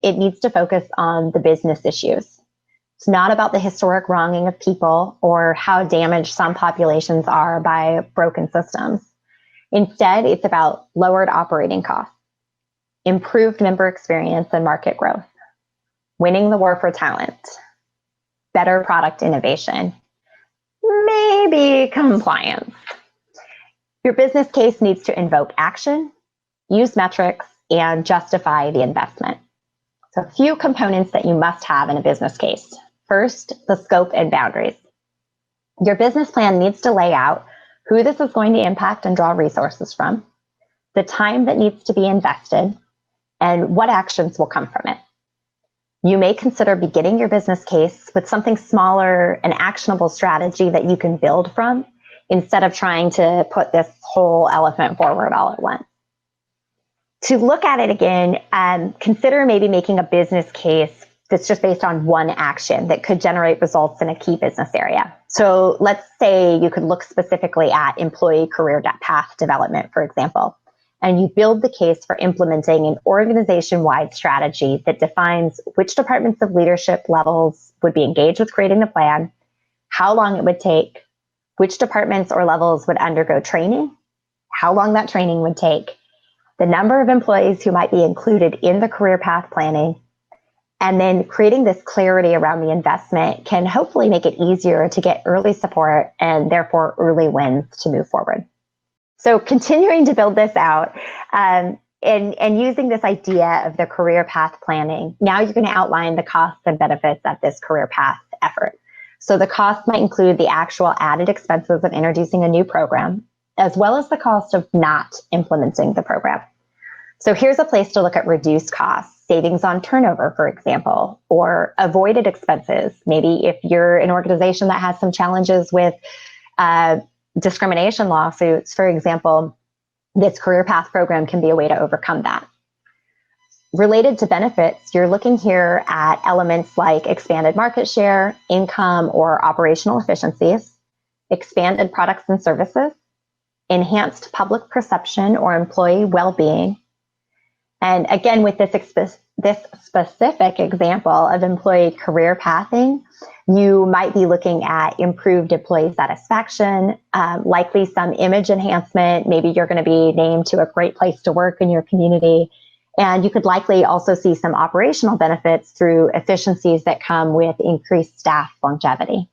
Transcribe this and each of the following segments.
it needs to focus on the business issues. It's not about the historic wronging of people or how damaged some populations are by broken systems. Instead, it's about lowered operating costs, improved member experience and market growth, winning the war for talent, better product innovation, maybe compliance. Your business case needs to invoke action, use metrics, and justify the investment. So a few components that you must have in a business case. First, the scope and boundaries. Your business plan needs to lay out who this is going to impact and draw resources from, the time that needs to be invested, and what actions will come from it. You may consider beginning your business case with something smaller, an actionable strategy that you can build from, instead of trying to put this whole elephant forward all at once. To look at it again, consider maybe making a business case that's just based on one action that could generate results in a key business area. So let's say you could look specifically at employee career path development, for example, and you build the case for implementing an organization-wide strategy that defines which departments of leadership levels would be engaged with creating the plan, how long it would take, which departments or levels would undergo training, how long that training would take, the number of employees who might be included in the career path planning, and then creating this clarity around the investment can hopefully make it easier to get early support and therefore early wins to move forward. So continuing to build this out and using this idea of the career path planning, now you're going to outline the costs and benefits of this career path effort. So the cost might include the actual added expenses of introducing a new program, as well as the cost of not implementing the program. So here's a place to look at reduced costs, savings on turnover, for example, or avoided expenses. Maybe if you're an organization that has some challenges with discrimination lawsuits, for example, this career path program can be a way to overcome that. Related to benefits, you're looking here at elements like expanded market share, income or operational efficiencies, expanded products and services, enhanced public perception or employee well-being. And again, with this specific example of employee career pathing, you might be looking at improved employee satisfaction, likely some image enhancement. Maybe you're going to be named to a great place to work in your community. And you could likely also see some operational benefits through efficiencies that come with increased staff longevity.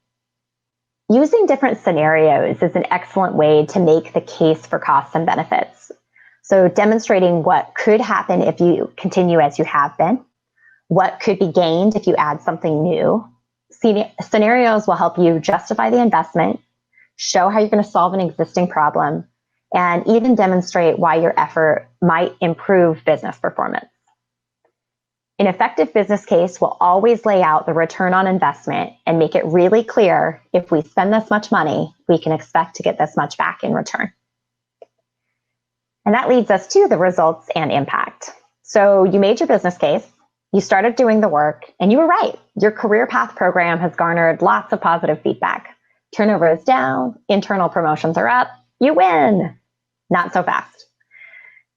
Using different scenarios is an excellent way to make the case for costs and benefits. So demonstrating what could happen if you continue as you have been, what could be gained if you add something new. Scenarios will help you justify the investment, show how you're going to solve an existing problem, and even demonstrate why your effort might improve business performance. An effective business case will always lay out the return on investment and make it really clear if we spend this much money, we can expect to get this much back in return. And that leads us to the results and impact. So you made your business case, you started doing the work, and you were right. Your career path program has garnered lots of positive feedback. Turnover is down, internal promotions are up, you win. Not so fast.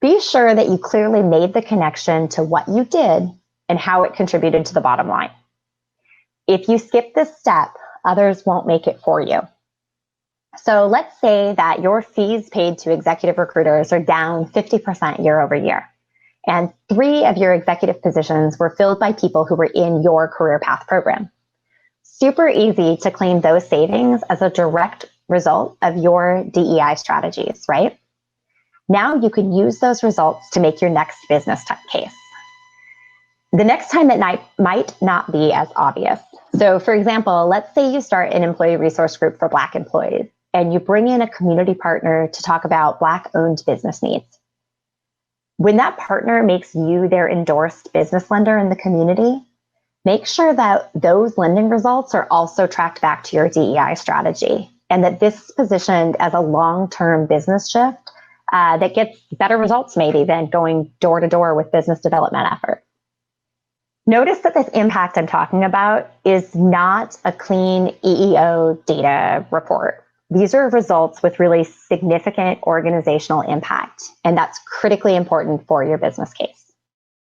Be sure that you clearly made the connection to what you did and how it contributed to the bottom line. If you skip this step, others won't make it for you. So let's say that your fees paid to executive recruiters are down 50% year over year, and 3 of your executive positions were filled by people who were in your career path program. Super easy to claim those savings as a direct result of your DEI strategies, right? Now you can use those results to make your next business case. The next time it might not be as obvious. So for example, let's say you start an employee resource group for Black employees and you bring in a community partner to talk about Black-owned business needs. When that partner makes you their endorsed business lender in the community, make sure that those lending results are also tracked back to your DEI strategy, and that this is positioned as a long-term business shift that gets better results maybe than going door to door with business development effort. Notice that this impact I'm talking about is not a clean EEO data report. These are results with really significant organizational impact, and that's critically important for your business case.